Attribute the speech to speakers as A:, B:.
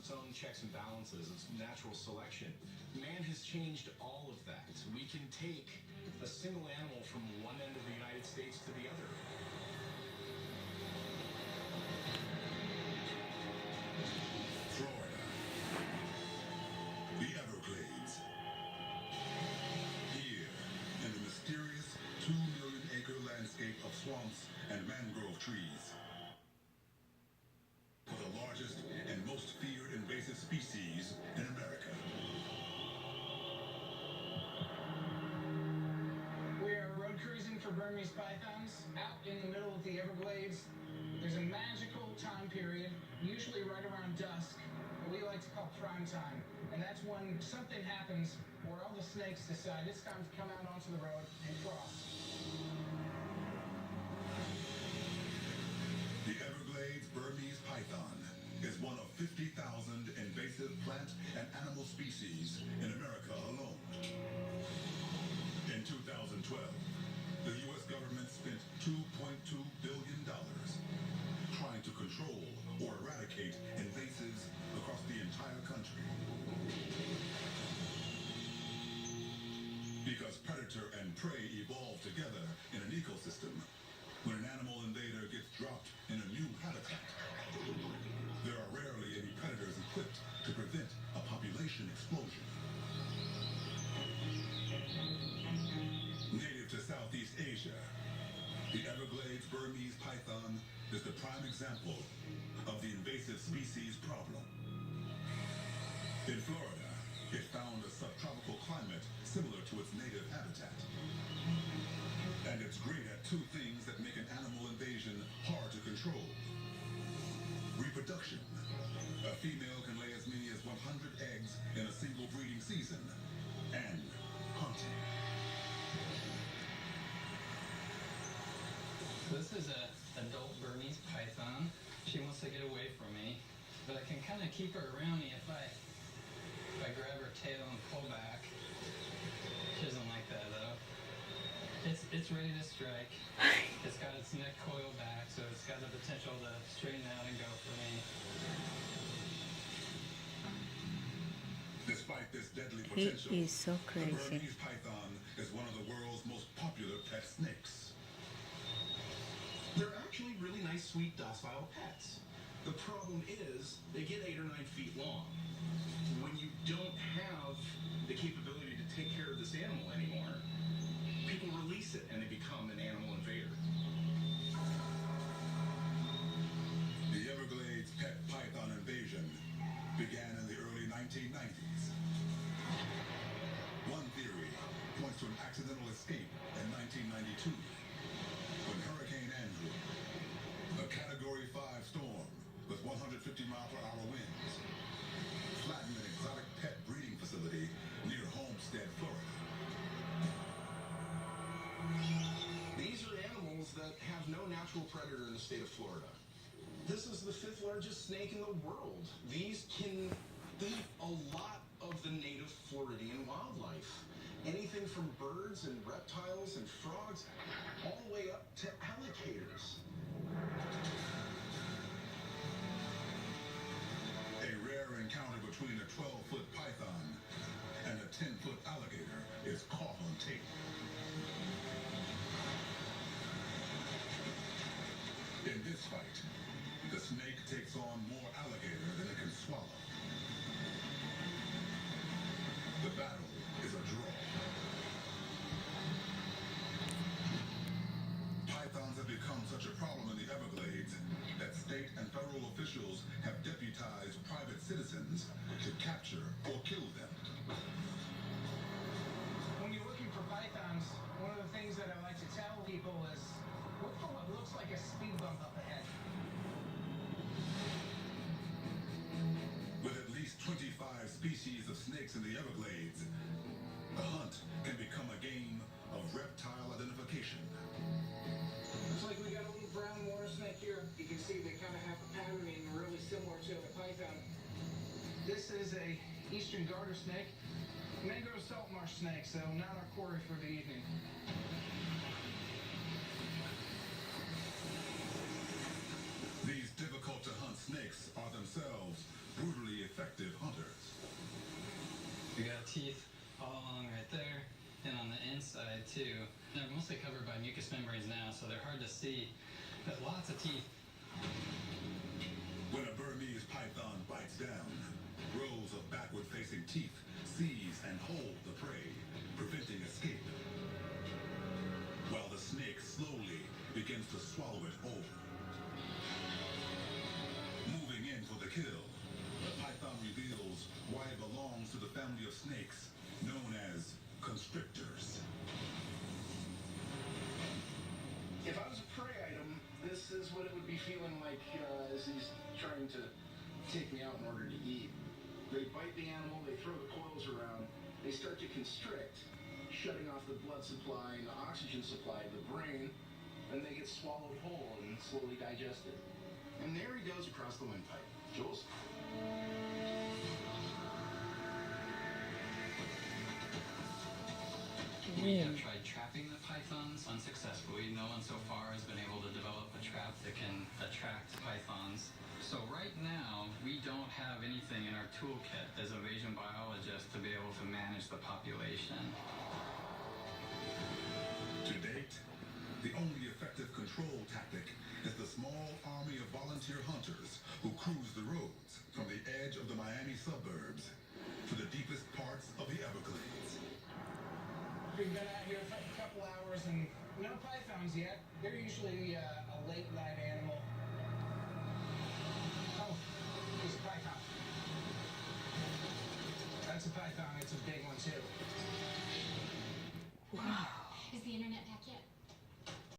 A: its own checks and balances, its natural selection. Man has changed all of that. We can take a single animal from one end of the United States to the other.
B: Florida. The Everglades. Here, in the mysterious 2-million-acre landscape of swamps and mangrove trees, for the largest and most feared invasive species in America.
C: We are road cruising for Burmese pythons out in the middle of the Everglades. There's a magical time period, usually right around dusk, what we like to call prime time. And that's when something happens where all the snakes decide it's time to come out onto the road and cross.
B: The Everglades Burmese python is one of 50,000 invasive plant and animal species in America alone. In 2012, the U.S. government spent $2.2 billion trying to control or eradicate invasives across the entire country. Because predator and prey evolve together in an ecosystem, when an animal invader gets dropped in a new habitat, there are rarely any predators equipped to prevent a population explosion. Native to Southeast Asia, the Everglades Burmese python is the prime example of the invasive species problem. In Florida, it found a subtropical climate similar to its native habitat. And it's great at two things that make an animal invasion hard to control. Reproduction. A female can lay as many as 100 eggs in a single breeding season. And hunting.
D: This is an adult Burmese python. She wants to get away from me, but I can kind of keep her around me if I grab her tail and pull back. She doesn't like that though. It's ready to strike. It's got its neck coiled back, so it's got the potential to straighten out and go for me.
B: Despite this deadly potential,
E: He is so
B: the
E: crazy.
B: Burmese python is one of the world's most popular pet snakes.
A: They're actually really nice, sweet, docile pets. The problem is they get 8 or 9 feet long. When you don't have the capability to take care of this animal anymore, people release it and they become an animal invader.
B: The Everglades pet python invasion began in the early 1990s. One theory points to an accidental escape in 1992 when Hurricane Andrew, a Category 5 storm with 150-mile-per-hour winds, flattened an exotic pet breeding facility near Homestead, Florida.
A: These are animals that have no natural predator in the state of Florida. This is the 5th largest snake in the world. These can eat a lot of the native Floridian wildlife. Anything from birds and reptiles and frogs, all the way up to alligators.
B: A rare encounter between a 12-foot python and a 10-foot alligator is caught on tape. In this fight, the snake takes on more alligator than it can swallow. The battle is a draw. Pythons have become such a problem in the Everglades that state and federal officials have deputized private citizens to capture or kill them.
C: When you're looking for pythons, one of the things that I like to tell people is look for what looks like a speed bump up ahead.
B: With at least 25 species of snakes in the Everglades, the hunt can become a game of reptile identification.
C: Looks like we got a little brown water snake here. You can see they kind of have a patterning really similar to a python. This is a eastern garter snake. Mangrove salt marsh snake, so not our quarry for the evening.
B: These difficult to hunt snakes are themselves brutally effective.
D: too. They're mostly covered by mucous membranes now, so they're hard to see, but lots of teeth.
B: When a Burmese python bites down, rows of backward-facing teeth seize and hold the prey, preventing escape, while the snake slowly begins to swallow it whole. Moving in for the kill, the python reveals why it belongs to the family of snakes known as constrictors.
A: If I was a prey item, this is what it would be feeling like as he's trying to take me out in order to eat. They bite the animal, they throw the coils around, they start to constrict, shutting off the blood supply and the oxygen supply of the brain, and they get swallowed whole and slowly digested. And there he goes across the windpipe. Jules?
D: We have tried trapping the pythons unsuccessfully. No one so far has been able to develop a trap that can attract pythons. So right now, we don't have anything in our toolkit as invasion biologists to be able to manage the population.
B: To date, the only effective control tactic is the small army of volunteer hunters who cruise the roads from the edge of the Miami suburbs to the deepest parts of the Everglades.
C: We've been out here for a couple hours and no pythons yet. They're usually a late night animal. Oh, there's a python. That's a python. It's a big one too.
E: Is the internet